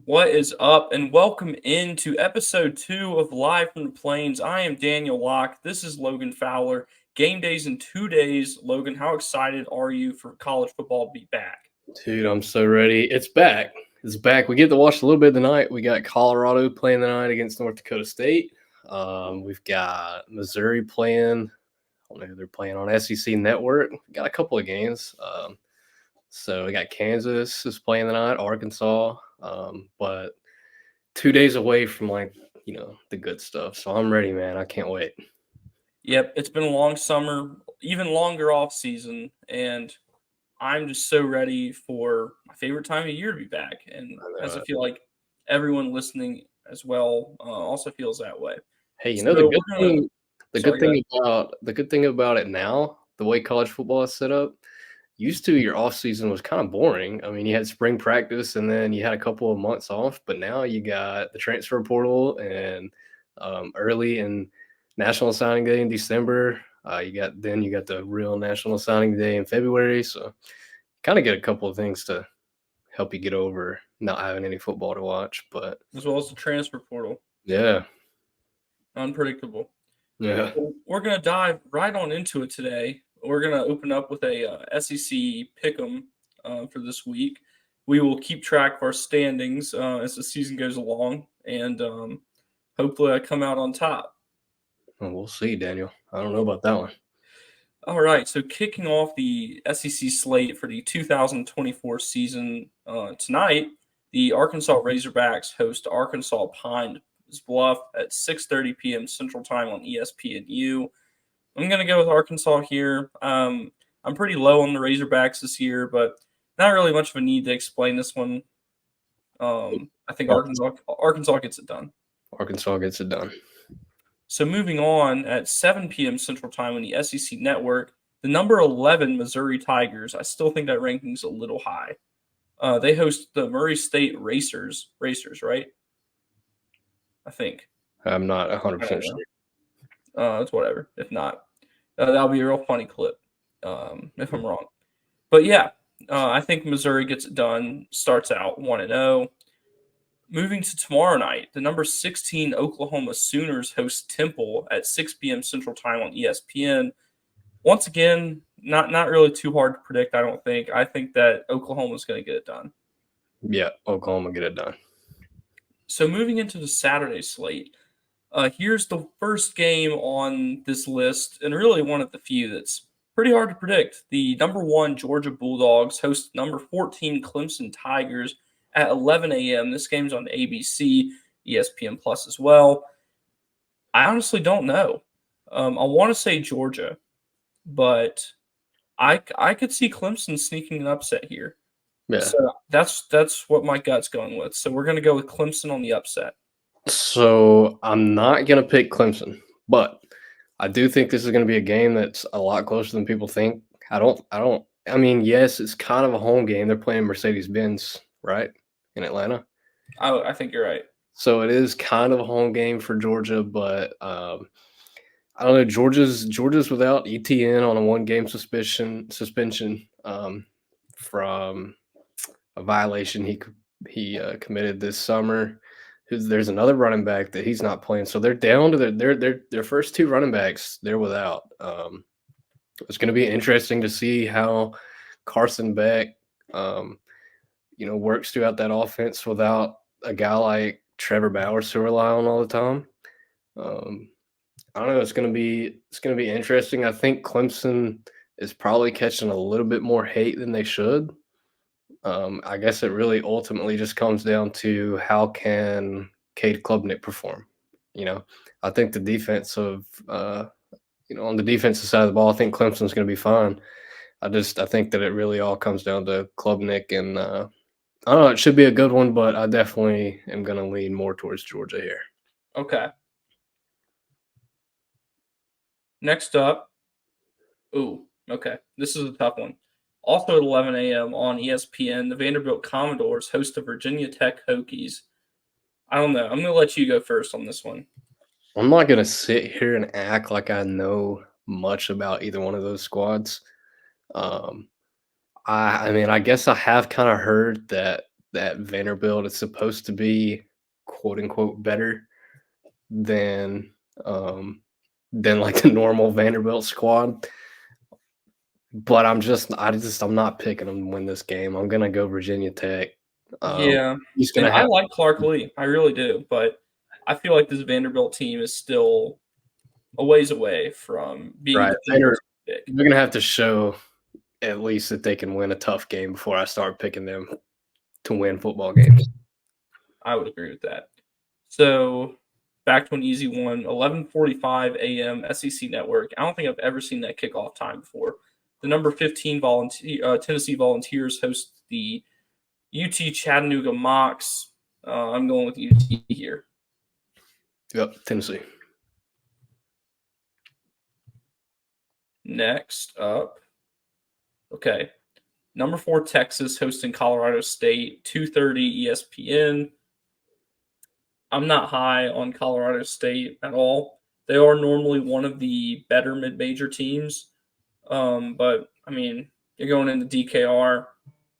What is up? And welcome into episode 2 of Live from the Plains. I am Daniel Locke. This is Logan Fowler. Game days in 2 days. Logan, how excited are you for college football to be back? Dude, I'm so ready. It's back. It's back. We get to watch a little bit tonight. We got Colorado playing tonight against North Dakota State. We've got Missouri playing. I don't know who they're playing on SEC Network. Got a couple of games. So we got Kansas is playing tonight, Arkansas. But 2 days away from the good stuff. So I'm ready, man. I can't wait. Yep, it's been a long summer, even longer off season, and I'm just so ready for my favorite time of year to be back. And as I feel like everyone listening as well also feels that way. Hey, So the we're good gonna. thing the Sorry, good go ahead. thing about it now, the way college football is set up, used to your off season was kind of boring. I mean, you had spring practice and then you had a couple of months off, but now you got the transfer portal and early and national signing day in December. You got the real national signing day in February, so kind of get a couple of things to help you get over not having any football to watch. But As well as the transfer portal. yeah, Unpredictable. yeah. Well, we're going to dive right on into it today. We're going to open up with a SEC pick'em for this week. We will keep track of our standings as the season goes along, and hopefully I come out on top. Well, we'll see, Daniel. I don't know about that one. All right, so kicking off the SEC slate for the 2024 season tonight, the Arkansas Razorbacks host Arkansas Pine Bluff at 6:30 p.m. Central Time on ESPNU. I'm going to go with Arkansas here. I'm pretty low on the Razorbacks this year, but not really much of a need to explain this one. I think Arkansas gets it done. Arkansas gets it done. So moving on at 7 p.m. Central Time on the SEC Network, the number 11 Missouri Tigers. I still think that ranking is a little high. They host the Murray State Racers. Racers, right? I think. I'm not I 100% don't sure. know. It's whatever. If not, that'll be a real funny clip. If I'm wrong, but yeah, I think Missouri gets it done. Starts out 1-0. Moving to tomorrow night, the number 16 Oklahoma Sooners host Temple at 6 p.m. Central Time on ESPN. Once again, not really too hard to predict, I don't think. I think that Oklahoma's going to get it done. Yeah, Oklahoma get it done. So moving into the Saturday slate, here's the first game on this list, and really one of the few that's pretty hard to predict. The number 1 Georgia Bulldogs host number 14 Clemson Tigers at 11 a.m. This game's on ABC, ESPN Plus as well. I honestly don't know. I want to say Georgia, but I could see Clemson sneaking an upset here. Yeah. So that's what my gut's going with. So we're going to go with Clemson on the upset. So I'm not going to pick Clemson, but I do think this is going to be a game that's a lot closer than people think. I mean, yes, it's kind of a home game. They're playing Mercedes-Benz, right, in Atlanta. I think you're right. So it is kind of a home game for Georgia, but I don't know. Georgia's without ETN on a 1-game suspension from a violation he committed this summer. There's another running back that he's not playing, so they're down to their first 2 running backs. They're without. It's going to be interesting to see how Carson Beck, works throughout that offense without a guy like Trevor Bowers to rely on all the time. I don't know. It's going to be interesting. I think Clemson is probably catching a little bit more hate than they should. I guess it really ultimately just comes down to how can Cade Klubnik perform. I think the defense on the defensive side of the ball, I think Clemson's going to be fine. I think that it really all comes down to Klubnik, and I don't know. It should be a good one, but I definitely am going to lean more towards Georgia here. Okay. Next up. Ooh, okay. This is a tough one. Also at 11 a.m. on ESPN, the Vanderbilt Commodores host the Virginia Tech Hokies. I don't know. I'm going to let you go first on this one. I'm not going to sit here and act like I know much about either one of those squads. I mean, I guess I have kind of heard that that Vanderbilt is supposed to be quote unquote better than like the normal Vanderbilt squad. But I'm not picking them to win this game. I'm gonna go Virginia Tech. Yeah, He's and gonna I have like Clark Lee, I really do, but I feel like this Vanderbilt team is still a ways away from being right. dependable to pick. They're gonna have to show at least that they can win a tough game before I start picking them to win football games. I would agree with that. So back to an easy one, 11:45 a.m. SEC Network. I don't think I've ever seen that kickoff time before. The number 15 Tennessee Volunteers host the UT Chattanooga Mocs. I'm going with UT here. Yep, Tennessee. Next up, okay, number 4 Texas hosting Colorado State, 2:30 ESPN. I'm not high on Colorado State at all. They are normally one of the better mid-major teams, but I mean, you're going into DKR,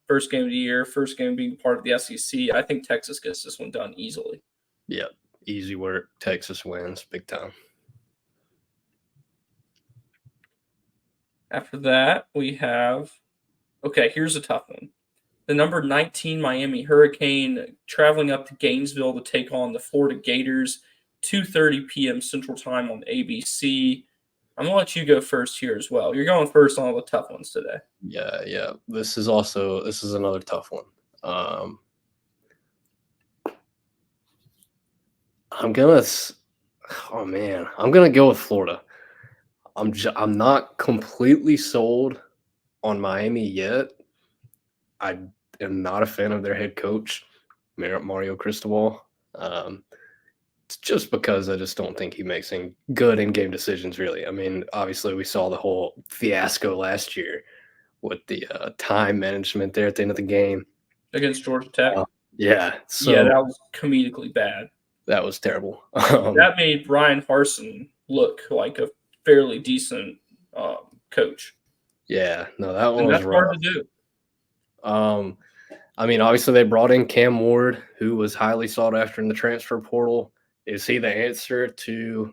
first game of the year, first game being part of the SEC. I think Texas gets this one done easily. Yep, easy work. Texas wins big time. After that, we have okay. Here's a tough one. The number 19 Miami Hurricane traveling up to Gainesville to take on the Florida Gators, 2:30 p.m. Central Time on ABC. I'm gonna let you go first here as well. You're going first on all the tough ones today. Yeah. This is another tough one. I'm gonna. Oh man, I'm gonna go with Florida. I'm not completely sold on Miami yet. I am not a fan of their head coach, Mario Cristobal. It's just because I just don't think he makes any good in-game decisions. Really, I mean, obviously we saw the whole fiasco last year with the time management there at the end of the game. Against Georgia Tech. Yeah, Yeah, so that was comedically bad. that was terrible. That made Ryan Harsin look like a fairly decent coach, Yeah, no, that one and was that's hard rough. to do. Um, I mean, obviously they brought in Cam Ward, who was highly sought after in the transfer portal. Is he the answer to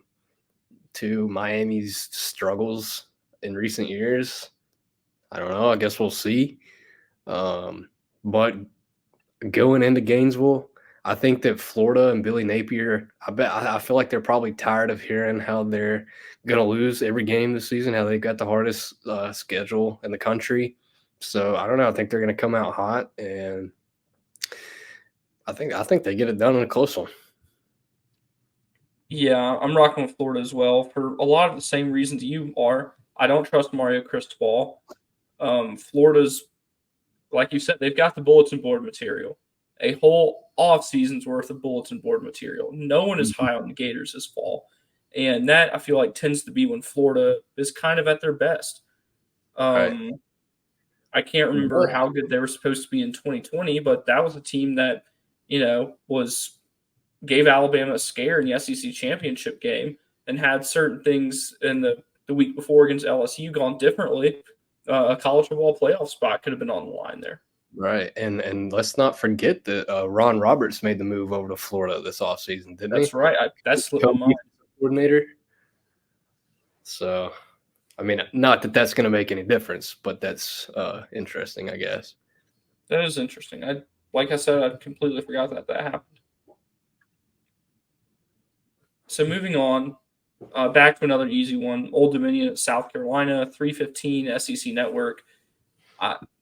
Miami's struggles in recent years? I don't know. I guess we'll see. But going into Gainesville, I think that Florida and Billy Napier, I feel like they're probably tired of hearing how they're going to lose every game this season, how they've got the hardest schedule in the country. So I don't know. I think they're going to come out hot, and I think they get it done in a close one. Yeah, I'm rocking with Florida as well for a lot of the same reasons you are. I don't trust Mario Cristobal. Florida's, like you said, they've got the bulletin board material, a whole off season's worth of bulletin board material. No one is high on the Gators this fall, and that I feel like tends to be when Florida is kind of at their best. Right. Um, I can't remember how good they were supposed to be in 2020, but that was a team that was gave Alabama a scare in the SEC championship game and had certain things in the week before against LSU gone differently. A college football playoff spot could have been on the line there. Right. And let's not forget that Ron Roberts made the move over to Florida this offseason, didn't he? That's right. That slipped my mind. Coordinator. So, I mean, not that that's going to make any difference, but that's interesting, I guess. That is interesting. Like I said, I completely forgot that happened. So moving on, back to another easy one. Old Dominion at South Carolina, 3:15 SEC Network.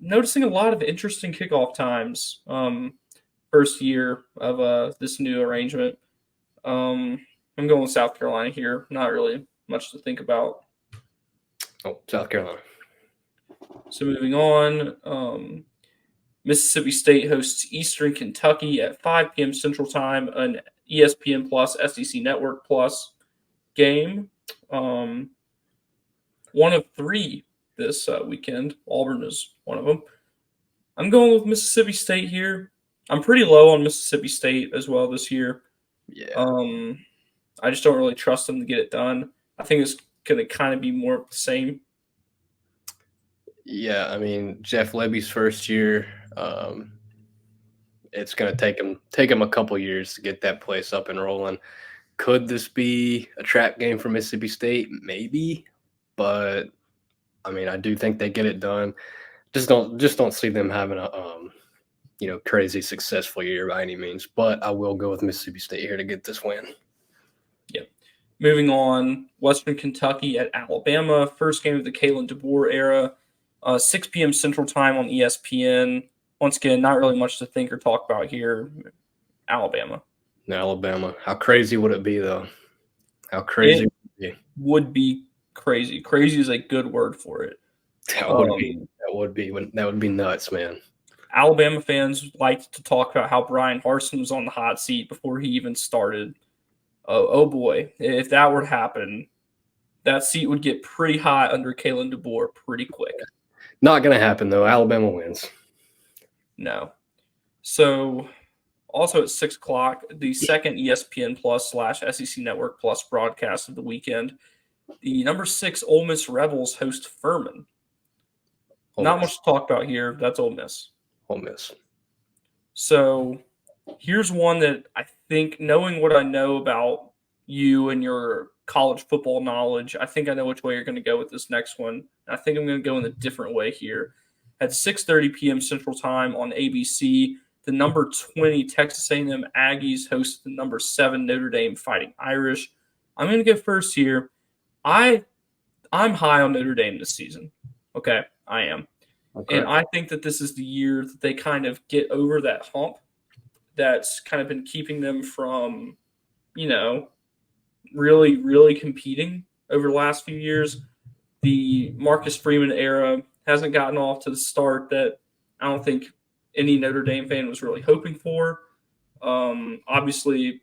Noticing a lot of interesting kickoff times. First year of this new arrangement. I'm going with South Carolina here. Not really much to think about. Oh, South Carolina. So moving on, Mississippi State hosts Eastern Kentucky at 5 p.m. Central Time, an ESPN Plus, SEC Network Plus game. One of 3 this weekend. Auburn is one of them. I'm going with Mississippi State here. I'm pretty low on Mississippi State as well this year. Yeah. I just don't really trust them to get it done. I think it's going to kind of be more of the same. Yeah, I mean, Jeff Lebby's first year, it's going to take them a couple years to get that place up and rolling. Could this be a trap game for Mississippi State? Maybe, but I mean, I do think they get it done. Just don't see them having a crazy successful year by any means. But I will go with Mississippi State here to get this win. Yep. Moving on, Western Kentucky at Alabama, first game of the Kalen DeBoer era, 6 p.m. Central Time on ESPN. Once again, not really much to think or talk about here. Alabama. Alabama. How crazy would it be, though? How crazy would be crazy. Crazy is a good word for it. That would be nuts, man. Alabama fans liked to talk about how Brian Harsin was on the hot seat before he even started. Oh boy, if that were to happen, that seat would get pretty hot under Kalen DeBoer pretty quick. Not going to happen, though. Alabama wins. No. So, also at 6 o'clock, the second ESPN Plus / SEC Network Plus broadcast of the weekend, the number 6 Ole Miss Rebels host Furman. Not much to talk about here. That's Ole Miss. Ole Miss. So here's one that I think, knowing what I know about you and your college football knowledge, I think I know which way you're going to go with this next one. I think I'm going to go in a different way here. At 6:30 p.m. Central Time on ABC, the number 20 Texas A&M Aggies host the number 7 Notre Dame Fighting Irish. I'm going to go first here. I'm high on Notre Dame this season. Okay, I am. Okay. And I think that this is the year that they kind of get over that hump that's kind of been keeping them from, really, really competing over the last few years. The Marcus Freeman era hasn't gotten off to the start that I don't think any Notre Dame fan was really hoping for. Obviously,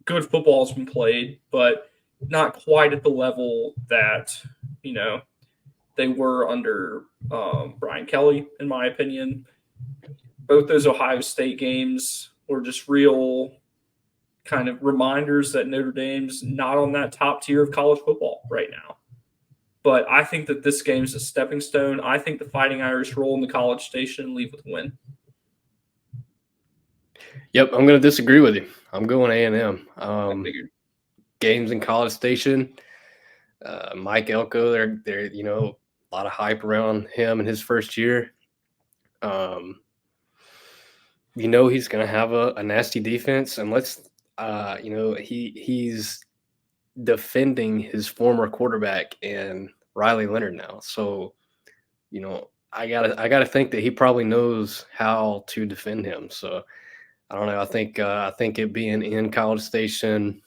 good football has been played, but not quite at the level that, they were under Brian Kelly, in my opinion. Both those Ohio State games were just real kind of reminders that Notre Dame's not on that top tier of college football right now. But I think that this game is a stepping stone. I think the Fighting Irish roll in the College Station and leave with a win. Yep, I'm going to disagree with you. I'm going A&M. Games in College Station. Mike Elko, they're a lot of hype around him in his first year. He's going to have a nasty defense, and he's defending his former quarterback and Riley Leonard now. So, I gotta think that he probably knows how to defend him. So, I don't know. I think it being in College Station,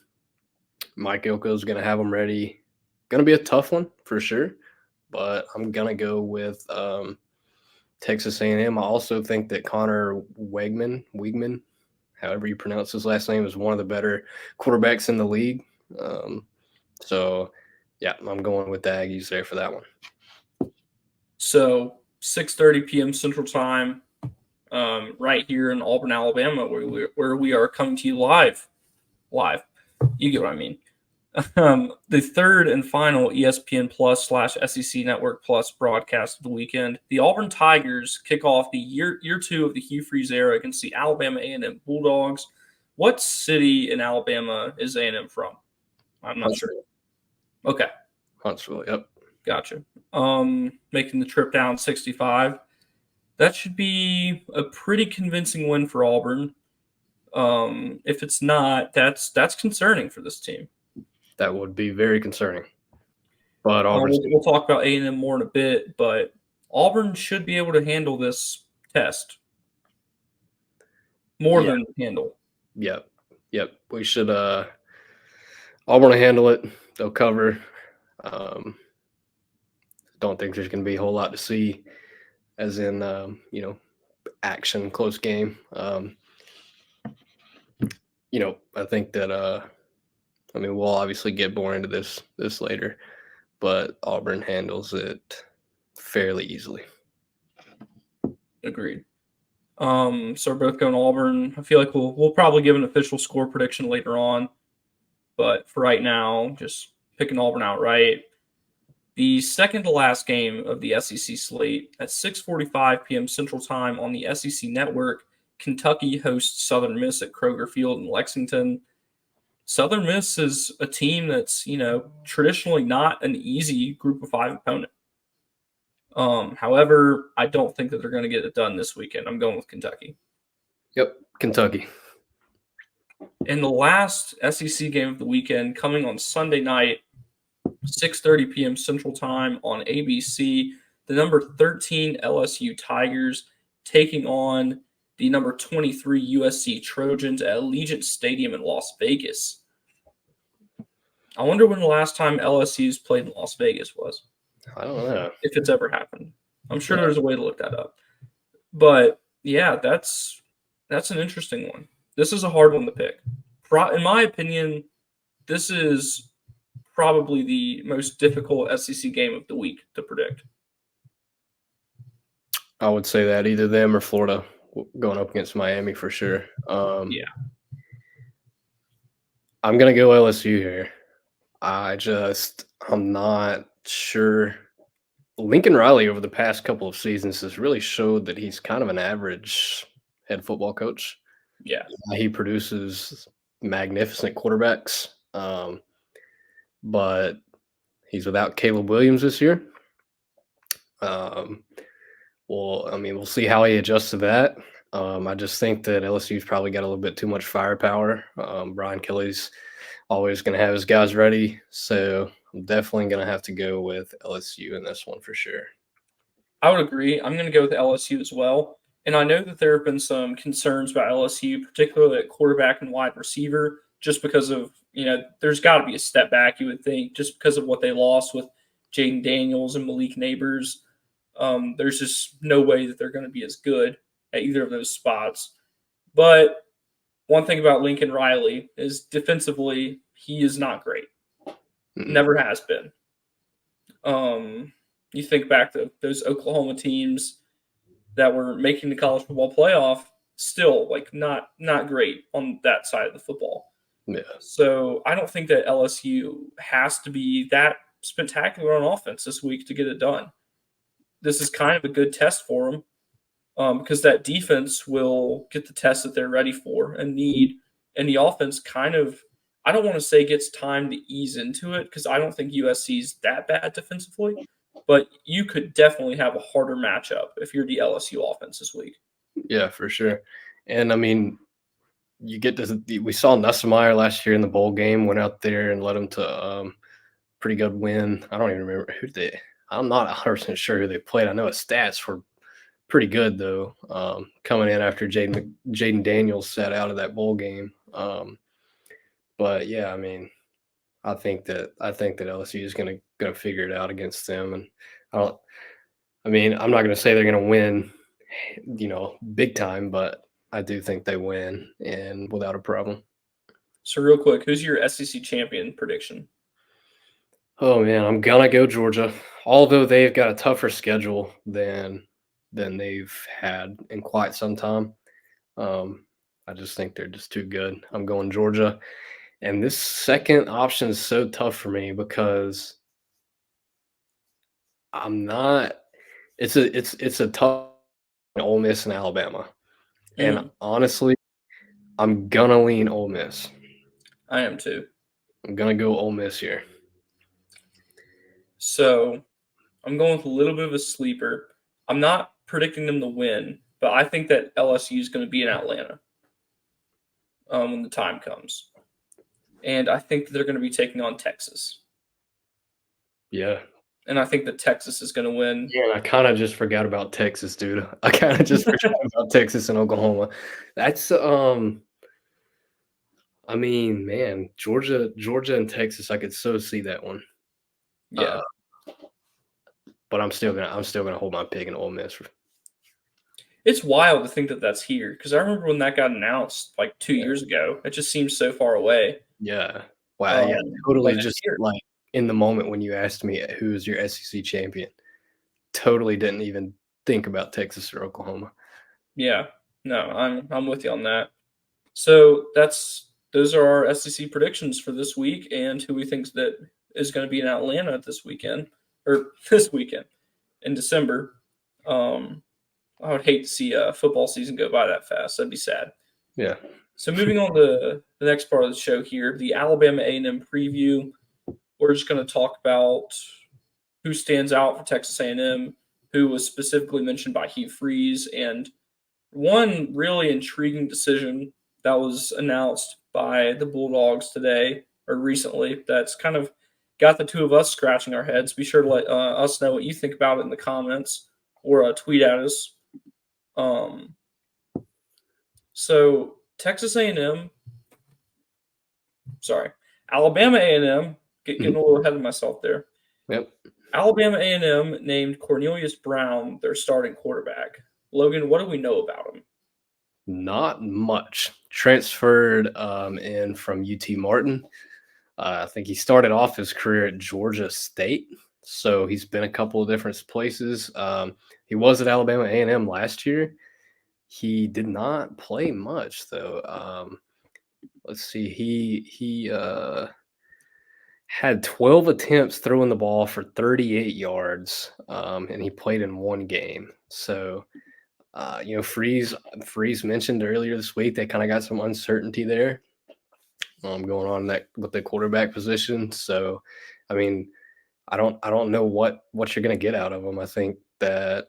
Mike Elko is going to have them ready. Going to be a tough one for sure, but I'm going to go with Texas A&M. I also think that Connor Weigman, however you pronounce his last name, is one of the better quarterbacks in the league. So, yeah, I'm going with the Aggies there for that one. So, 6:30 p.m. Central Time, right here in Auburn, Alabama, where we are coming to you live. You get what I mean. The third and final ESPN Plus / SEC Network Plus broadcast of the weekend, the Auburn Tigers kick off the year 2 of the Hugh Freeze era against the Alabama A&M Bulldogs. What city in Alabama is A&M from? I'm not sure. Okay. Huntsville, yep. Gotcha. Making the trip down 65. That should be a pretty convincing win for Auburn. If it's not, that's concerning for this team. That would be very concerning. But we'll talk about A&M more in a bit, but Auburn should be able to handle this test more than handle. Yep. We should. Auburn will handle it. They'll cover. Don't think there's going to be a whole lot to see, as in action, close game. I think that. We'll obviously get more into this later, but Auburn handles it fairly easily. Agreed. So we're both going Auburn. I feel like we'll probably give an official score prediction later on, but for right now, just picking Auburn outright. The second to last game of the SEC slate at 6:45 p.m. Central Time on the SEC Network, Kentucky hosts Southern Miss at Kroger Field in Lexington. Southern Miss is a team that's, traditionally not an easy Group of 5 opponent. However, I don't think that they're going to get it done this weekend. I'm going with Kentucky. Yep, Kentucky. In the last SEC game of the weekend, coming on Sunday night, 6:30 p.m. Central Time on ABC, the number 13 LSU Tigers taking on the number 23 USC Trojans at Allegiant Stadium in Las Vegas. I wonder when the last time LSU's played in Las Vegas was. I don't know if it's ever happened. I'm sure there's a way to look that up. But yeah, that's an interesting one. This is a hard one to pick. In my opinion, this is probably the most difficult SEC game of the week to predict. I would say that either them or Florida going up against Miami for sure. Yeah. I'm going to go LSU here. I'm not sure. Lincoln Riley over the past couple of seasons has really showed that he's kind of an average head football coach. Yeah. He produces magnificent quarterbacks, but he's without Caleb Williams this year. We'll see how he adjusts to that. I just think that LSU's probably got a little bit too much firepower. Brian Kelly's always going to have his guys ready, so I'm definitely going to have to go with LSU in this one for sure. I would agree. I'm going to go with LSU as well. And I know that there have been some concerns about LSU, particularly at quarterback and wide receiver, just because of, there's got to be a step back, you would think, just because of what they lost with Jaden Daniels and Malik Neighbors. There's just no way that they're going to be as good at either of those spots. But one thing about Lincoln Riley is defensively, he is not great. Never has been. You think back to those Oklahoma teams that were making the college football playoff, still not great on that side of the football. Yeah. So I don't think that LSU has to be that spectacular on offense this week to get it done. This is kind of a good test for them because that defense will get the test that they're ready for and need. And the offense kind of, I don't want to say gets time to ease into it because I don't think USC's that bad defensively, but you could definitely have a harder matchup if you're the LSU offense this week. Yeah, for sure. And I mean, we saw Nussmeier last year in the bowl game, went out there and led them to pretty good win. I don't even remember I'm not 100% sure who they played. I know his stats were pretty good though, coming in after Jaden Daniels sat out of that bowl game. But yeah, I mean, I think that LSU is gonna figure it out against them, and I'm not gonna say they're gonna win, big time, but I do think they win and without a problem. So real quick, who's your SEC champion prediction? Oh man, I'm gonna go Georgia. Although they've got a tougher schedule than they've had in quite some time. I just think they're just too good. I'm going Georgia. And this second option is so tough for me because it's a tough Ole Miss and Alabama. And honestly, I'm gonna lean Ole Miss. I am too. I'm gonna go Ole Miss here. So I'm going with a little bit of a sleeper. I'm not predicting them to win, but I think that LSU is going to be in Atlanta when the time comes. And I think that they're going to be taking on Texas. Yeah. And I think that Texas is going to win. Yeah, and I kind of just forgot about Texas, dude. I kind of just forgot about Texas and Oklahoma. That's I mean, man, Georgia and Texas, I could so see that one. Yeah. But I'm still gonna hold my pick in Ole Miss. It's wild to think that that's here because I remember when that got announced like 2 years ago. It just seems so far away. Yeah. Wow. Yeah. Totally. Just like in the moment when you asked me who's your SEC champion, totally didn't even think about Texas or Oklahoma. Yeah. No, I'm with you on that. So those are our SEC predictions for this week and who we think that is going to be in Atlanta this weekend in December. I would hate to see a football season go by that fast. That'd be sad. Yeah. So moving on to the next part of the show here, the Alabama A&M preview. We're just going to talk about who stands out for Texas A&M, who was specifically mentioned by Hugh Freeze, and one really intriguing decision that was announced by the Bulldogs today or recently that's kind of got the two of us scratching our heads. Be sure to let us know what you think about it in the comments or tweet at us. Um, so Texas A&M, sorry, Alabama A&M, getting a little ahead of myself there. Yep. Alabama A&M named Cornelius Brown their starting quarterback. Logan, what do we know about him? Not much. Transferred in from UT Martin. I think he started off his career at Georgia State, so he's been a couple of different places. He was at Alabama A&M last year. He did not play much though. Let's see. He had 12 attempts throwing the ball for 38 yards, and he played in one game. So, Freeze mentioned earlier this week they kind of got some uncertainty there, going on that with the quarterback position. So, I mean, I don't know what you're gonna get out of him. I think that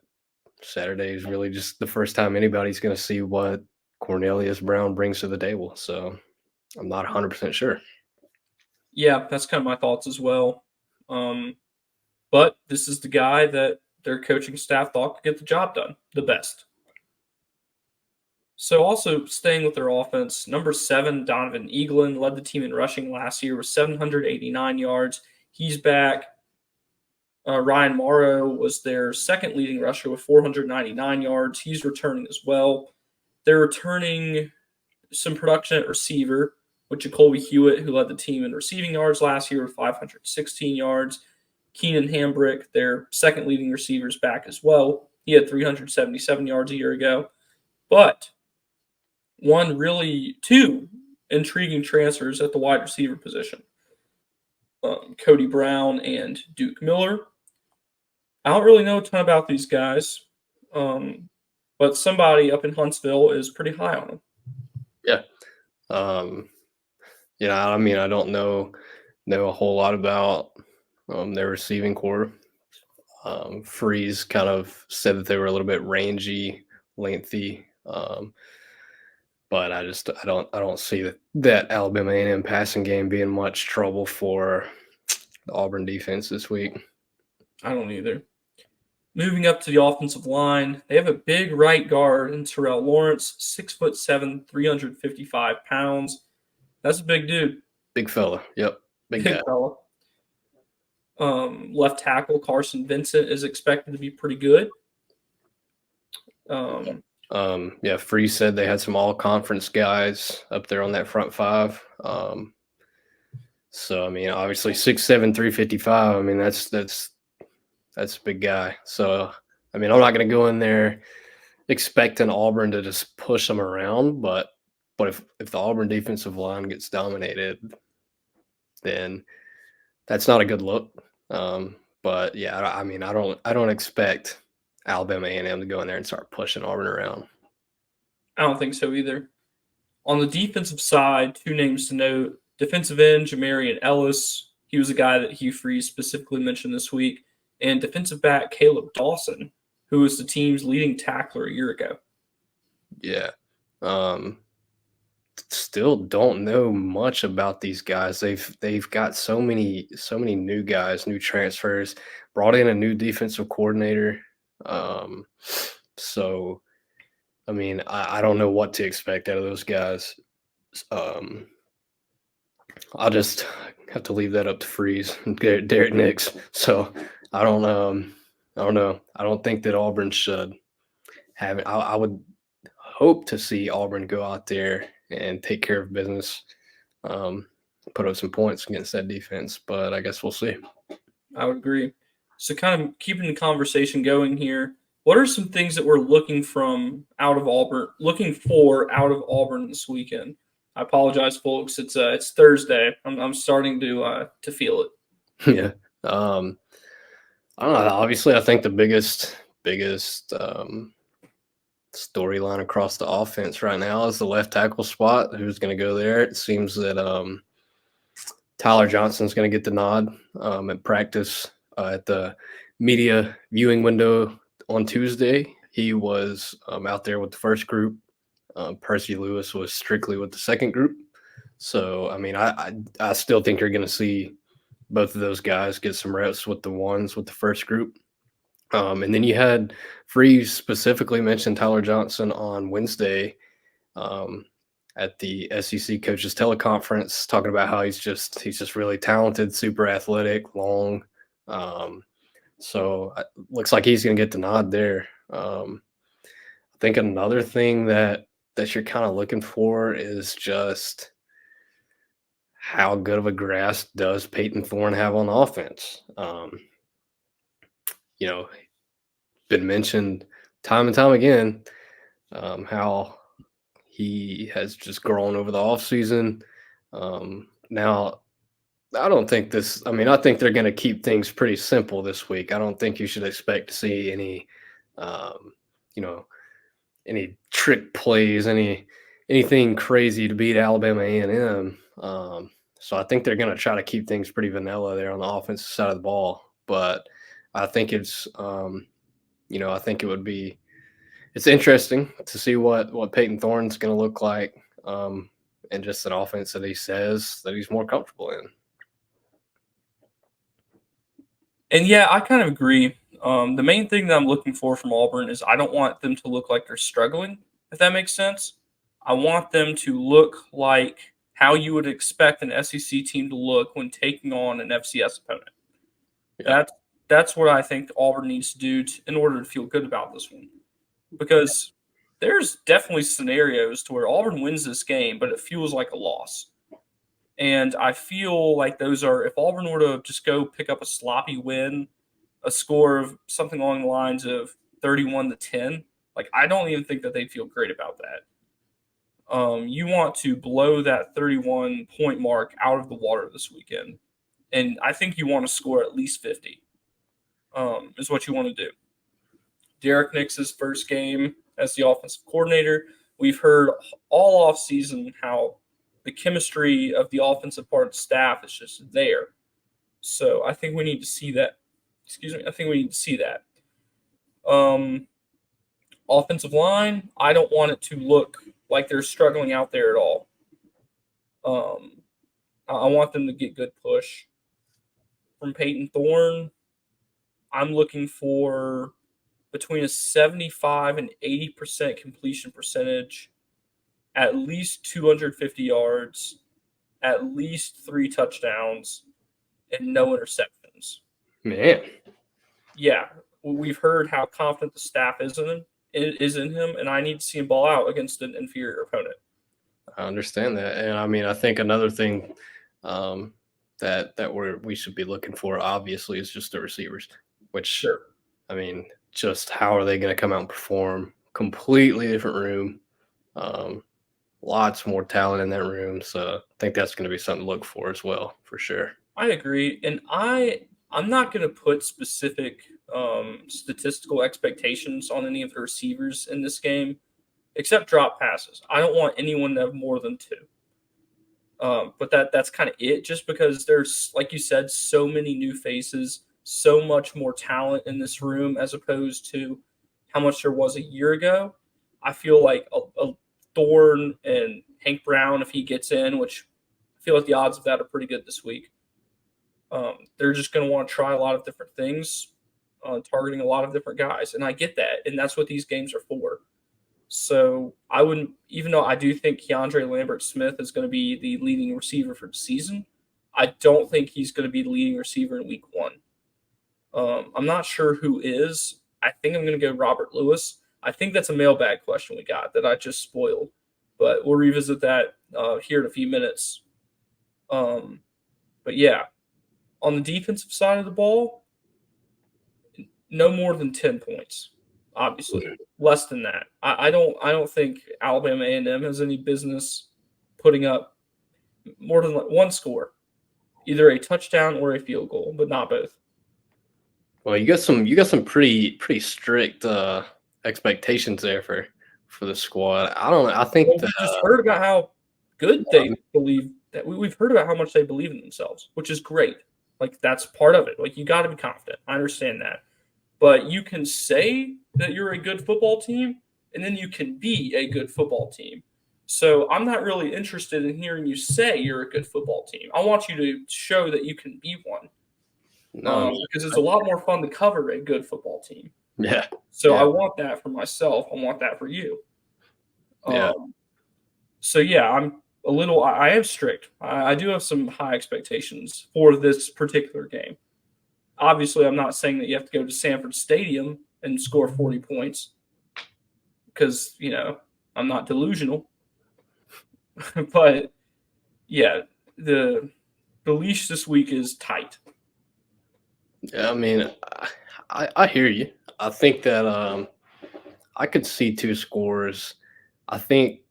Saturday is really just the first time anybody's gonna see what Cornelius Brown brings to the table. So I'm not 100% sure. Yeah, that's kind of my thoughts as well. Um, but this is the guy that their coaching staff thought could get the job done the best. So also staying with their offense, number 7, Donovan Eaglin led the team in rushing last year with 789 yards. He's back. Ryan Morrow was their second leading rusher with 499 yards. He's returning as well. They're returning some production at receiver with Jacoby Hewitt, who led the team in receiving yards last year with 516 yards. Keenan Hambrick, their second leading receiver, is back as well. He had 377 yards a year ago. But two intriguing transfers at the wide receiver position. Cody Brown and Duke Miller. I don't really know a ton about these guys, but somebody up in Huntsville is pretty high on them. Yeah. I mean, I don't know a whole lot about their receiving core. Freeze kind of said that they were a little bit rangy, lengthy, but I don't see that Alabama A&M passing game being much trouble for the Auburn defense this week. I don't either. Moving up to the offensive line, they have a big right guard in Terrell Lawrence, 6'7", 355 pounds. That's a big dude. Big fella. Yep. Big guy. Fella. Left tackle Carson Vincent is expected to be pretty good. Freeze said they had some all-conference guys up there on that front five. So I mean, obviously 6'7", 355. I mean, that's a big guy. So I mean, I'm not going to go in there expecting Auburn to just push them around, but if the Auburn defensive line gets dominated, then that's not a good look. But yeah, I mean, I don't expect Alabama A&M to go in there and start pushing Auburn around. I don't think so either. On the defensive side, two names to note. Defensive end, Jamarian Ellis. He was a guy that Hugh Freeze specifically mentioned this week. And defensive back, Caleb Dawson, who was the team's leading tackler a year ago. Yeah. Still don't know much about these guys. They've got so many new guys, new transfers, brought in a new defensive coordinator. So I mean, I don't know what to expect out of those guys. I'll just have to leave that up to Freeze and Derek Nix. So I don't know. I don't think that Auburn should have it. I would hope to see Auburn go out there and take care of business, put up some points against that defense. But I guess we'll see. I would agree. So kind of keeping the conversation going here, what are some things that we're looking for out of Auburn this weekend? I apologize, folks. It's Thursday. I'm starting to feel it. Yeah. I don't know. Obviously, I think the biggest storyline across the offense right now is the left tackle spot. Who's going to go there? It seems that Tyler Johnson's going to get the nod at practice at the media viewing window on Tuesday. He was out there with the first group. Percy Lewis was strictly with the second group. So, I mean, I still think you're going to see both of those guys get some reps with the ones with the first group. And then you had Freeze specifically mention Tyler Johnson on Wednesday at the SEC coaches teleconference, talking about how he's just really talented, super athletic, long. So looks like he's going to get the nod there. I think another thing that you're kind of looking for is just how good of a grasp does Peyton Thorne have on offense. You know, been mentioned time and time again how he has just grown over the offseason. Now, I don't think this. I mean, I think they're going to keep things pretty simple this week. I don't think you should expect to see any, you know, any trick plays, anything crazy to beat Alabama A&M. So I think they're going to try to keep things pretty vanilla there on the offensive side of the ball. But I think it's, I think it would be. It's interesting to see what Peyton Thorne's going to look like, and just an offense that he says that he's more comfortable in. And yeah, I kind of agree. The main thing that I'm looking for from Auburn is I don't want them to look like they're struggling, if that makes sense. I want them to look like how you would expect an SEC team to look when taking on an FCS opponent. Yeah. That's what I think Auburn needs to do in order to feel good about this one. Because there's definitely scenarios to where Auburn wins this game, but it feels like a loss. And I feel like those are, if Auburn were to just go pick up a sloppy win, a score of something along the lines of 31-10, like I don't even think that they'd feel great about that. You want to blow that 31 point mark out of the water this weekend. And I think you want to score at least 50, is what you want to do. Derek Nix's first game as the offensive coordinator. We've heard all off season how the chemistry of the offensive part of the staff is just there. So I think we need to see that. Excuse me. I think we need to see that. Offensive line, I don't want it to look like they're struggling out there at all. I want them to get good push. From Peyton Thorne, I'm looking for between a 75 and 80% completion percentage, at least 250 yards, at least 3 touchdowns, and no interceptions. Man. Yeah, we've heard how confident the staff is in him, and I need to see him ball out against an inferior opponent. I understand that, and I mean, I think another thing that we should be looking for, obviously, is just the receivers. Which, Sure. I mean, just how are they going to come out and perform? Completely different room, lots more talent in that room. So I think that's going to be something to look for as well, for sure. I agree, and I'm not going to put specific statistical expectations on any of the receivers in this game, except drop passes. I don't want anyone to have more than 2. But that's kind of it, just because there's, like you said, so many new faces, so much more talent in this room as opposed to how much there was a year ago. I feel like a Thorne and Hank Brown, if he gets in, which I feel like the odds of that are pretty good this week, they're just going to want to try a lot of different things, targeting a lot of different guys. And I get that. And that's what these games are for. So I wouldn't, even though I do think Keandre Lambert-Smith is going to be the leading receiver for the season, I don't think he's going to be the leading receiver in week 1. I'm not sure who is. I think I'm going to go Robert Lewis. I think that's a mailbag question we got that I just spoiled, but we'll revisit that here in a few minutes. But yeah, on the defensive side of the ball, no more than 10 points. Obviously, less than that. I don't think Alabama A&M has any business putting up more than one score, either a touchdown or a field goal, but not both. Well, you got some pretty strict expectations there for for the squad. I don't know. I think Well, that we just heard about how good they believe that we've heard about how much they believe in themselves, which is great. Like that's part of it. Like you got to be confident. I understand that, but you can say that you're a good football team, and then you can be a good football team. So I'm not really interested in hearing you say you're a good football team. I want you to show that you can be one, no, no. because it's a lot more fun to cover a good football team. Yeah, So I yeah, want that for myself. I want that for you. yeah, Um, so yeah, I'm a little. I am strict. I do have some high expectations for this particular game. Obviously, I'm not saying that you have to go to Sanford Stadium and score 40 points because I'm not delusional. But yeah, the the leash this week is tight. yeah. I mean, I hear you. I think that I could see two scores. I think,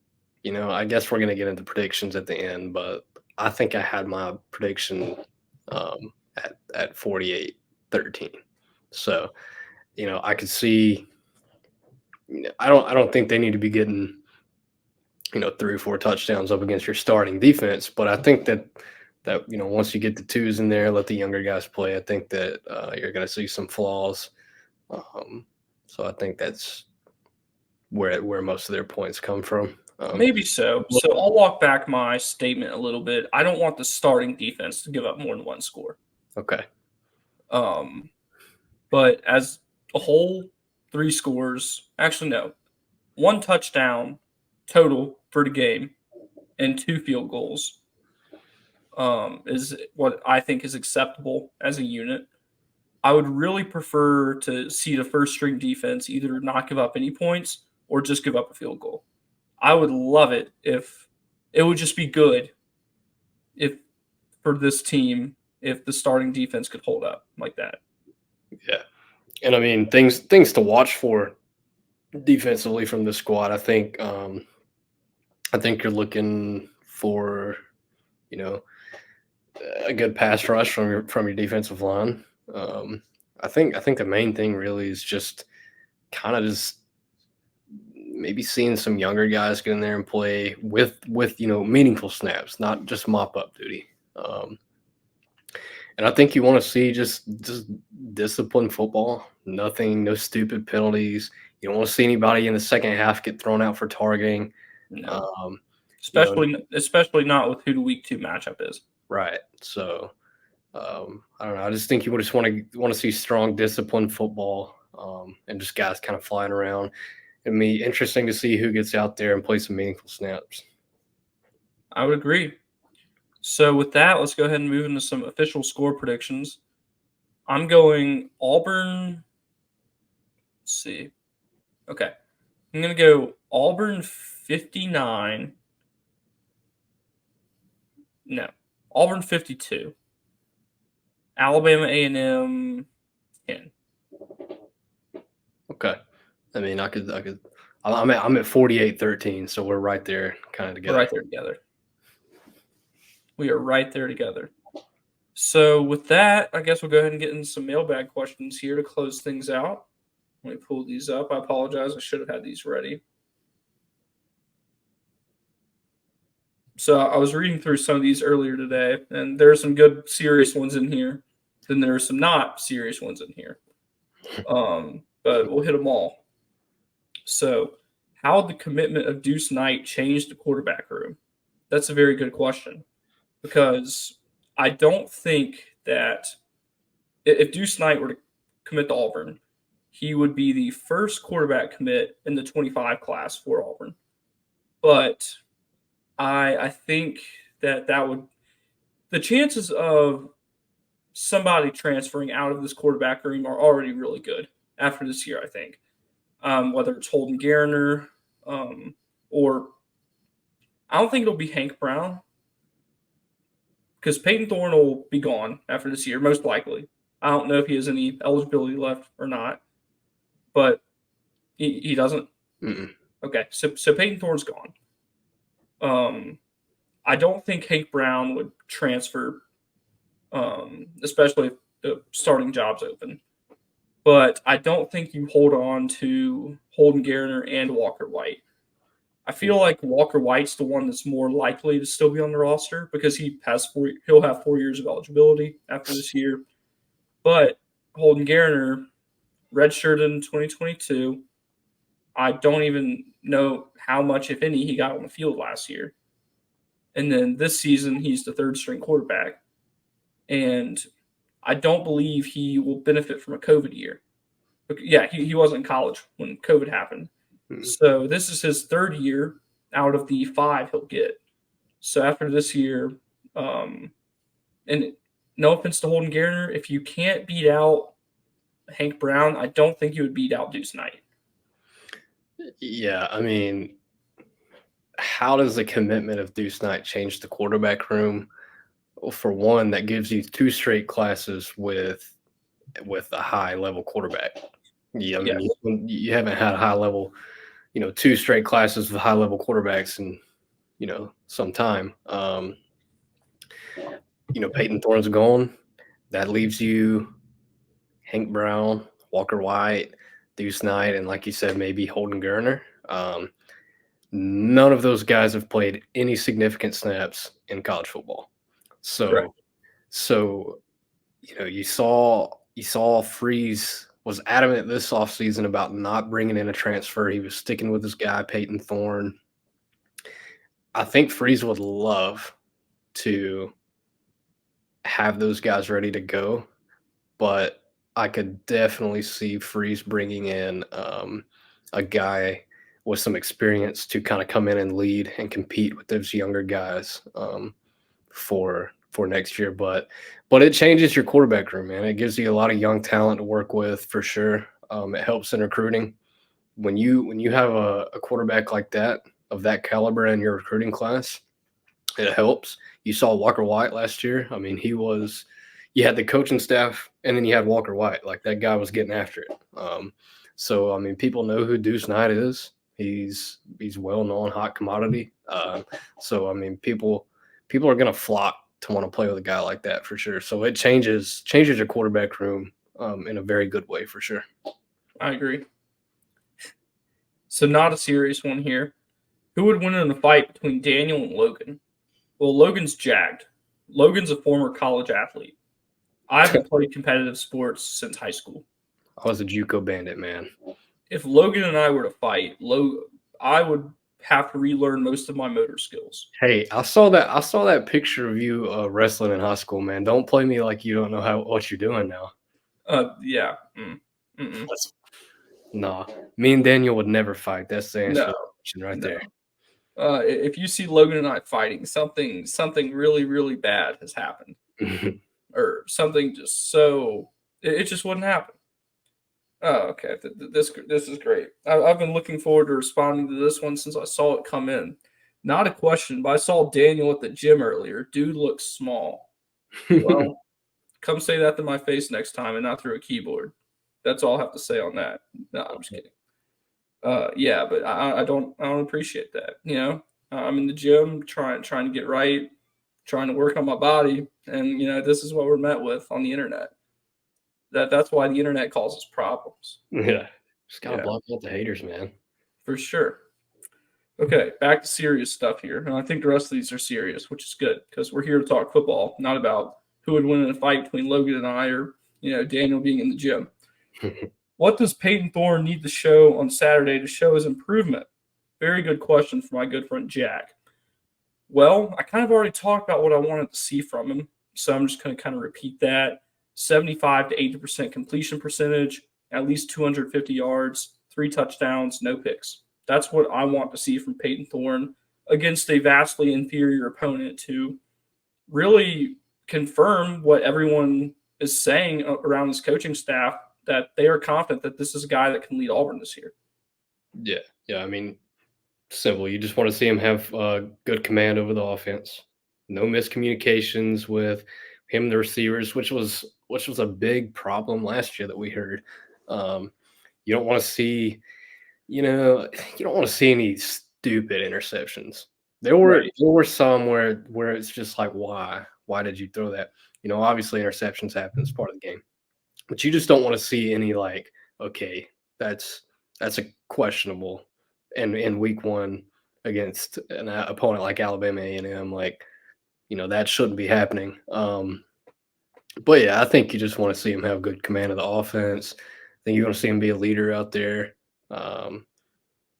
I guess we're gonna get into predictions at the end, but I think I had my prediction at 48-13. So, I could see. I don't think they need to be getting 3 or 4 touchdowns up against your starting defense, but I think that once you get the twos in there, let the younger guys play. I think that you're going to see some flaws. Um, so I think that's where most of their points come from. Maybe so. So I'll walk back my statement a little bit. I don't want the starting defense to give up more than one score. Okay. Um, but as a whole, 3 scores. Actually, no, 1 touchdown total for the game and 2 field goals is what I think is acceptable as a unit. I would really prefer to see the first string defense either not give up any points or just give up a field goal. I would love it if it would just be good if for this team if the starting defense could hold up like that. Yeah. And I mean things to watch for defensively from the squad. I think you're looking for you know a good pass rush from your defensive line. Um, I think the main thing really is just kind of just maybe seeing some younger guys get in there and play with meaningful snaps, not just mop up duty. Um, and I think you want to see just disciplined football. Nothing, no stupid penalties. You don't want to see anybody in the second half get thrown out for targeting. No, Um, you know, especially not with who the week 2 matchup is. right. So I don't know. I just think you would just want to see strong, disciplined football, and just guys kind of flying around. It'd be interesting to see who gets out there and play some meaningful snaps. I would agree. So with that, let's go ahead and move into some official score predictions. I'm going Auburn. Let's see. Okay. I'm going to go Auburn 59. No. Auburn 52. Alabama A&M 10. Okay. I mean, I could. I'm at 48-13, so we're right there, kind of We're together. right there together. We are right there together. So with that, I guess we'll go ahead and get into some mailbag questions here to close things out. Let me pull these up. I apologize. I should have had these ready. So I was reading through some of these earlier today, and there are some good, serious ones in here. Then there are some not serious ones in here. But we'll hit them all. So, how did the commitment of Deuce Knight change the quarterback room? That's a very good question because I don't think that if Deuce Knight were to commit to Auburn, he would be the first quarterback commit in the 25 class for Auburn. But I think that would the chances of somebody transferring out of this quarterback room are already really good after this year. I think whether it's Holden Garner or I don't think it'll be Hank Brown because Peyton Thorne will be gone after this year, most likely. I don't know if he has any eligibility left or not, but he doesn't. Mm-mm. Okay, so Peyton Thorne's gone. I don't think Hank Brown would transfer, especially if the starting job's open. But I don't think you hold on to Holden Garner and Walker White. I feel like Walker White's the one that's more likely to still be on the roster because he'll have 4 years of eligibility after this year. But Holden Garner redshirted in 2022. I don't even know how much, if any, he got on the field last year. And then this season, he's the third string quarterback. And I don't believe he will benefit from a COVID year. Yeah, he wasn't in college when COVID happened. So this is his third year out of the 5 he'll get. So after this year, and no offense to Holden Garner, if you can't beat out Hank Brown, I don't think you would beat out Deuce Knight. Yeah, I mean, how does the commitment of Deuce Knight change the quarterback room? Well, for one, that gives you 2 straight classes with a high level quarterback. Yeah, I mean, Yes. you haven't had a high level, 2 straight classes with high level quarterbacks in, some time. Peyton Thorne's gone. That leaves you Hank Brown, Walker White, Deuce Knight, and like you said, maybe Holden Garner. None of those guys have played any significant snaps in college football. Correct. So you saw Freeze was adamant this offseason about not bringing in a transfer. He was sticking with his guy, Peyton Thorne. I think Freeze would love to have those guys ready to go, but I could definitely see Freeze bringing in a guy with some experience to kind of come in and lead and compete with those younger guys for next year. But it changes your quarterback room, man. It gives you a lot of young talent to work with for sure. It helps in recruiting. When you have a quarterback like that of that caliber in your recruiting class, it helps. You saw Walker White last year. I mean, you had the coaching staff and then you had Walker White. Like that guy was getting after it. So I mean, people know who Deuce Knight is. He's well known, hot commodity. So I mean, people are gonna flock to want to play with a guy like that for sure. So it changes your quarterback room in a very good way for sure. I agree. So not a serious one here. Who would win in a fight between Daniel and Logan? Well, Logan's jacked. Logan's a former college athlete. I haven't played competitive sports since high school. I was a JUCO bandit, man. If Logan and I were to fight, I would have to relearn most of my motor skills. Hey, I saw that picture of you wrestling in high school, man. Don't play me like you don't know what you're doing now. Yeah. That's, nah, me and Daniel would never fight. That's the answer to No. the question right No. there. If you see Logan and I fighting, something really, really bad has happened. Or something just so it just wouldn't happen. Oh, okay. This is great. I've been looking forward to responding to this one since I saw it come in. Not a question, but I saw Daniel at the gym earlier. Dude looks small. Well, come say that to my face next time and not through a keyboard. That's all I have to say on that. No, I'm just kidding. Yeah, but I don't appreciate that. I'm in the gym trying to get right, trying to work on my body, and this is what we're met with on the internet. That's why the internet causes problems. Yeah, just gotta Yeah, block out the haters, man. for sure. Okay, back to serious stuff here, and I think the rest of these are serious, which is good because we're here to talk football, not about who would win in a fight between Logan and I, or Daniel being in the gym. What does Peyton Thorne need to show on Saturday to show his improvement? Very good question from my good friend Jack. Well, I kind of already talked about what I wanted to see from him, so I'm just going to kind of repeat that. 75 to 80% completion percentage, at least 250 yards, 3 touchdowns, no picks. That's what I want to see from Peyton Thorne against a vastly inferior opponent to really confirm what everyone is saying around his coaching staff, that they are confident that this is a guy that can lead Auburn this year. Yeah. I mean, simple. You just want to see him have good command over the offense. No miscommunications with him and the receivers, which was a big problem last year that we heard. You don't want to see, you don't want to see any stupid interceptions. There were some where it's just like, why did you throw that? Obviously interceptions happen as part of the game, but you just don't want to see any like, okay, that's a questionable in week one against an opponent like Alabama A&M. Like, that shouldn't be happening. But yeah, I think you just want to see him have good command of the offense. I think you want to see him be a leader out there. Um,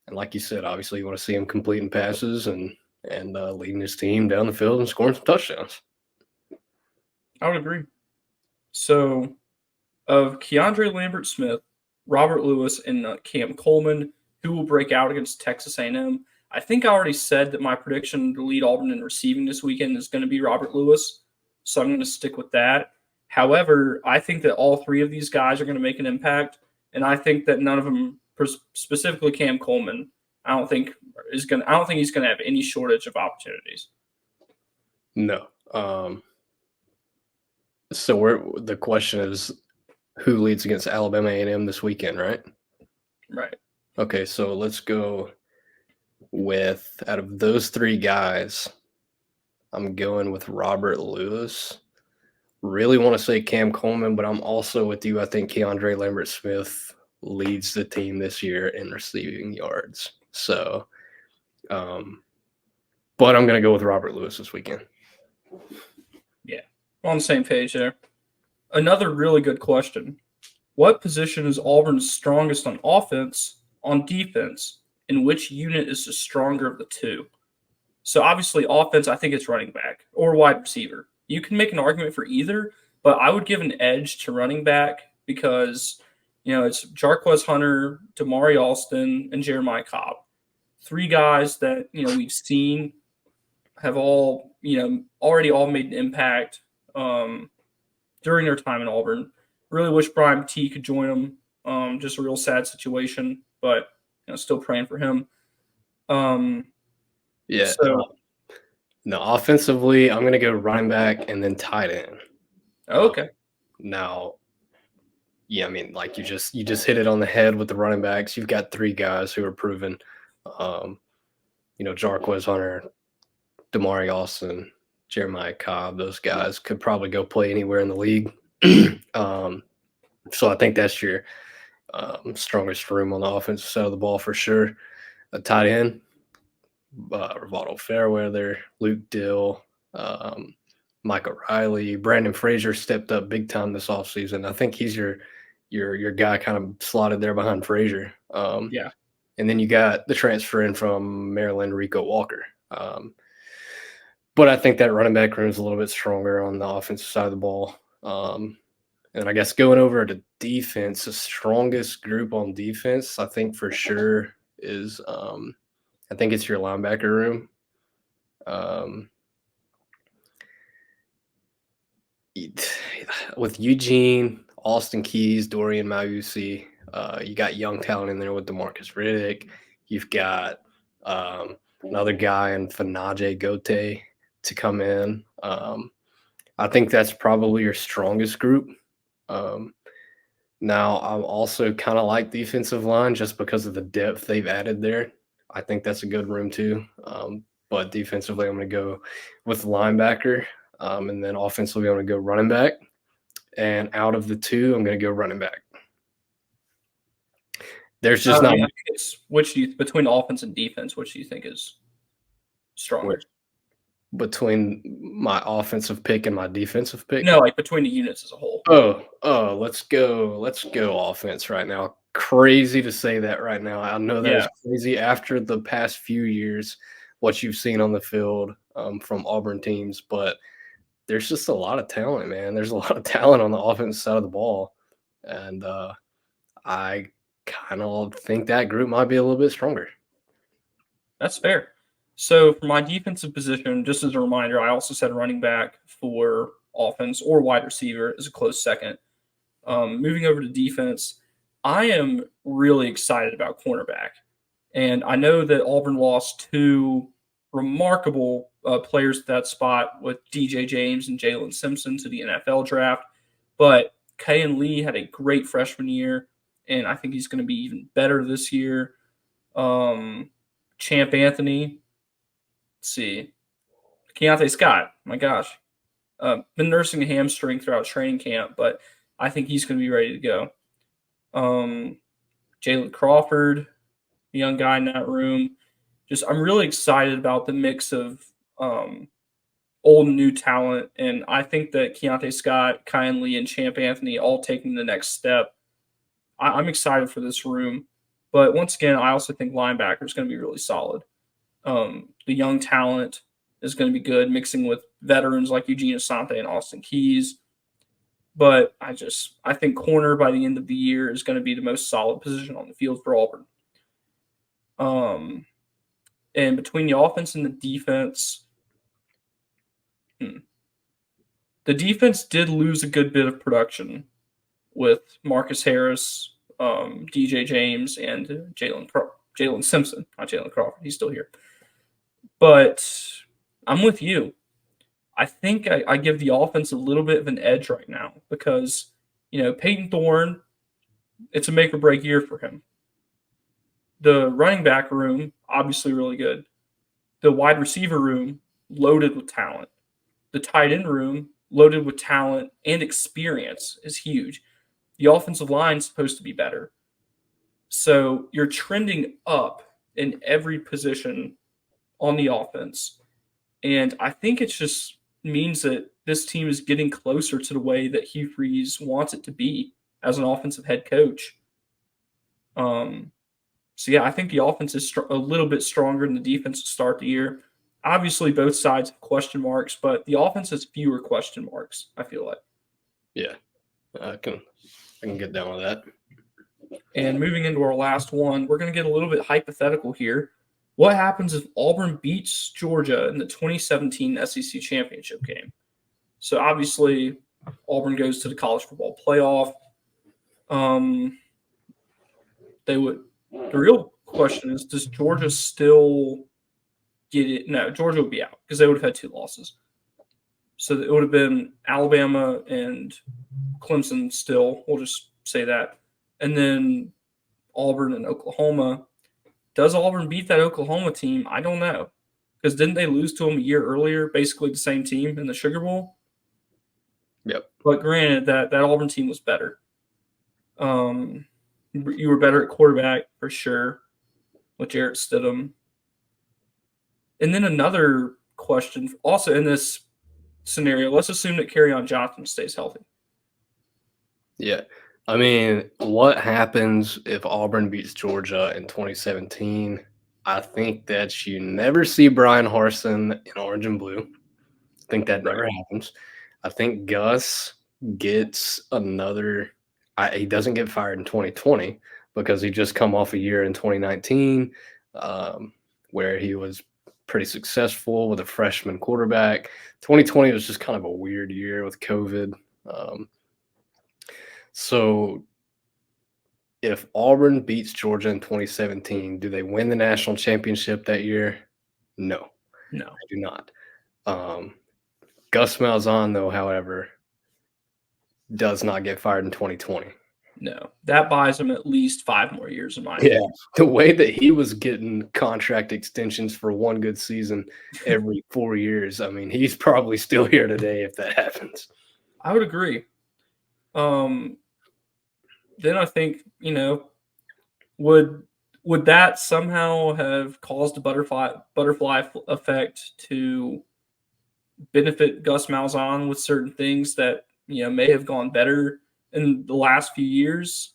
and like you said, obviously you want to see him completing passes and leading his team down the field and scoring some touchdowns. I would agree. So, of Keandre Lambert Smith, Robert Lewis, and Cam Coleman, who will break out against Texas A&M. I think I already said that my prediction to lead Auburn in receiving this weekend is going to be Robert Lewis, so I'm going to stick with that. However, I think that all three of these guys are going to make an impact, and I think that none of them, specifically Cam Coleman, I don't think I don't think he's going to have any shortage of opportunities. No. So the question is, who leads against Alabama A&M this weekend, right? Right. Okay, so let's go with, out of those three guys, I'm going with Robert Lewis. Really want to say Cam Coleman, but I'm also with you. I think Keandre Lambert Smith leads the team this year in receiving yards. So, but I'm going to go with Robert Lewis this weekend. Yeah, we're on the same page there. Another really good question. What position is Auburn's strongest on offense, on defense, and which unit is the stronger of the two? So obviously offense, I think it's running back or wide receiver. You can make an argument for either, but I would give an edge to running back because, it's Jarquez Hunter, Damari Alston, and Jeremiah Cobb. Three guys that, we've seen have all, already all made an impact during their time in Auburn. Really wish Brian T could join them. Just a real sad situation, but still praying for him. Yeah. So No, offensively, I'm going to go running back and then tight end. okay. Now, yeah, I mean, like you just hit it on the head with the running backs. You've got three guys who are proven. Jarquez Hunter, Damari Alston, Jeremiah Cobb. Those guys could probably go play anywhere in the league. So I think that's your strongest room on the offensive side of the ball for sure. A tight end, Rivaldo Fairweather, Luke Dill, Mike O'Reilly, Brandon Frazier stepped up big time this offseason. I think he's your guy kind of slotted there behind Frazier. Yeah. And then you got the transfer in from Maryland, Rico Walker. But I think that running back room is a little bit stronger on the offensive side of the ball. And I guess going over to defense, the strongest group on defense, I think for sure is I think it's your linebacker room. With Eugene, Austin Keys, Dorian Mausi, you got young talent in there with DeMarcus Riddick. You've got another guy in Fanaje Gote to come in. I think that's probably your strongest group. Now, I also kind of like defensive line just because of the depth they've added there. I think that's a good room too. But defensively, I'm going to go with linebacker. And then offensively, I'm going to go running back. And out of the two, I'm going to go running back. There's just not. I think it's between offense and defense, which do you think is stronger? Between my offensive pick and my defensive pick? No, like between the units as a whole. Let's go offense right now. Crazy to say that right now. I know that is crazy after the past few years, what you've seen on the field from Auburn teams, but there's just a lot of talent, man. There's a lot of talent on the offensive side of the ball, and I kind of think that group might be a little bit stronger. That's fair. So for my defensive position, just as a reminder, I also said running back for offense or wide receiver is a close second. Moving over to defense, I am really excited about cornerback. And I know that Auburn lost two remarkable players at that spot with DJ James and Jalen Simpson to the NFL draft. But Kayan Lee had a great freshman year, and I think he's going to be even better this year. Champ Anthony, let's see, Keontae Scott, my gosh. Been nursing a hamstring throughout training camp, but I think he's going to be ready to go. Jalen Crawford, the young guy in that room. I'm really excited about the mix of um, old and new talent, and I think that Keontae Scott, Kindly, and Champ Anthony all taking the next step. I'm excited for this room, but once again, I also think linebacker is going to be really solid. The young talent is going to be good, mixing with veterans like Eugene Asante and Austin Keys. But I think corner by the end of the year is going to be the most solid position on the field for Auburn. Um, and between the offense and the defense, the defense did lose a good bit of production with Marcus Harris, DJ James, and Jalen Simpson. Not Jalen Crawford. He's still here. But I'm with you. I think I give the offense a little bit of an edge right now because, Peyton Thorne, it's a make or break year for him. The running back room, obviously really good. The wide receiver room, loaded with talent. The tight end room, loaded with talent and experience, is huge. The offensive line is supposed to be better. So you're trending up in every position on the offense. And I think it just means that this team is getting closer to the way that Hugh Freeze wants it to be as an offensive head coach. So yeah, I think the offense is a little bit stronger than the defense to start the year. Obviously, both sides have question marks, but the offense has fewer question marks, I feel like. Yeah, I can get down with that. And moving into our last one, we're going to get a little bit hypothetical here. What happens if Auburn beats Georgia in the 2017 SEC championship game? So obviously, Auburn goes to the college football playoff. They would. The real question is, does Georgia still get it? No, Georgia would be out because they would have had 2 losses. So it would have been Alabama and Clemson still. We'll just say that. And then Auburn and Oklahoma. Does Auburn beat that Oklahoma team? I don't know. Because didn't they lose to them a year earlier, basically the same team in the Sugar Bowl? Yep. But granted, that Auburn team was better. You were better at quarterback for sure with Jarrett Stidham. And then another question, also in this scenario, let's assume that Kerryon Johnson stays healthy. Yeah. I mean, what happens if Auburn beats Georgia in 2017? I think that you never see Brian Harsin in orange and blue. I think that never happens. I think Gus gets another he doesn't get fired in 2020 because he just come off a year in 2019 where he was pretty successful with a freshman quarterback. 2020 was just kind of a weird year with COVID. So if Auburn beats Georgia in 2017, do they win the national championship that year? No. No. They do not. Gus Malzahn, though, however, does not get fired in 2020. No. That buys him at least 5 more years, in my opinion. The way that he was getting contract extensions for one good season every 4 years, I mean, he's probably still here today if that happens. I would agree. Then I think, would that somehow have caused a butterfly effect to benefit Gus Malzahn with certain things that, may have gone better in the last few years?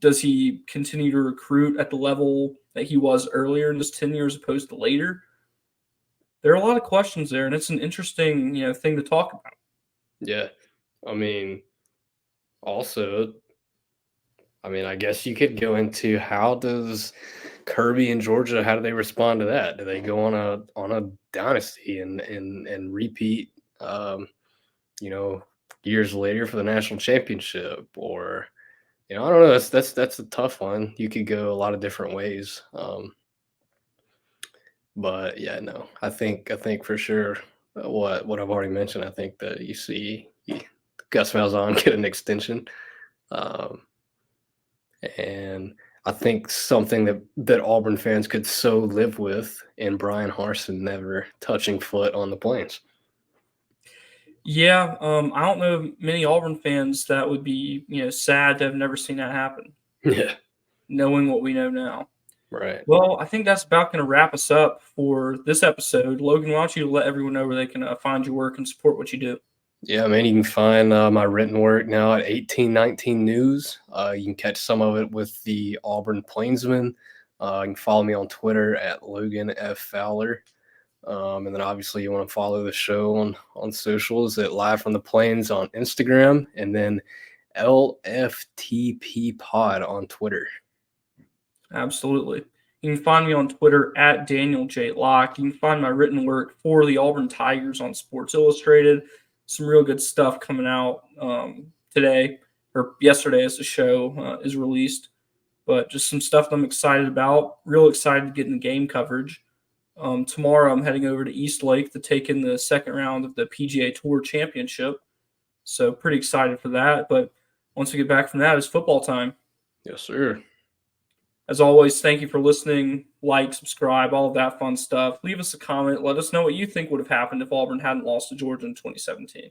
Does he continue to recruit at the level that he was earlier in his tenure as opposed to later? There are a lot of questions there, and it's an interesting, thing to talk about. Yeah. I mean, also, I guess you could go into how does Kirby and Georgia, how do they respond to that? Do they go on a dynasty and repeat years later for the national championship? Or I don't know. That's a tough one. You could go a lot of different ways. But yeah, no. I think for sure what I've already mentioned, I think that you see Gus Malzahn get an extension. And I think something that Auburn fans could so live with, and Brian Harsin never touching foot on the Plains. Yeah, I don't know many Auburn fans that would be, sad to have never seen that happen. Yeah. Knowing what we know now. Right. Well, I think that's about going to wrap us up for this episode. Logan, why don't you let everyone know where they can find your work and support what you do? Yeah, man, you can find my written work now at 1819 News. You can catch some of it with the Auburn Plainsman. You can follow me on Twitter at Logan F. Fowler. And then obviously you want to follow the show on socials at Live from the Plains on Instagram, and then LFTP Pod on Twitter. Absolutely. You can find me on Twitter at Daniel J. Locke. You can find my written work for the Auburn Tigers on Sports Illustrated. Some real good stuff coming out today or yesterday as the show is released. But just some stuff that I'm excited about. Real excited to get in the game coverage. Tomorrow I'm heading over to East Lake to take in the second round of the PGA Tour Championship. So pretty excited for that. But once we get back from that, it's football time. Yes, sir. As always, thank you for listening. Like, subscribe, all of that fun stuff. Leave us a comment. Let us know what you think would have happened if Auburn hadn't lost to Georgia in 2017.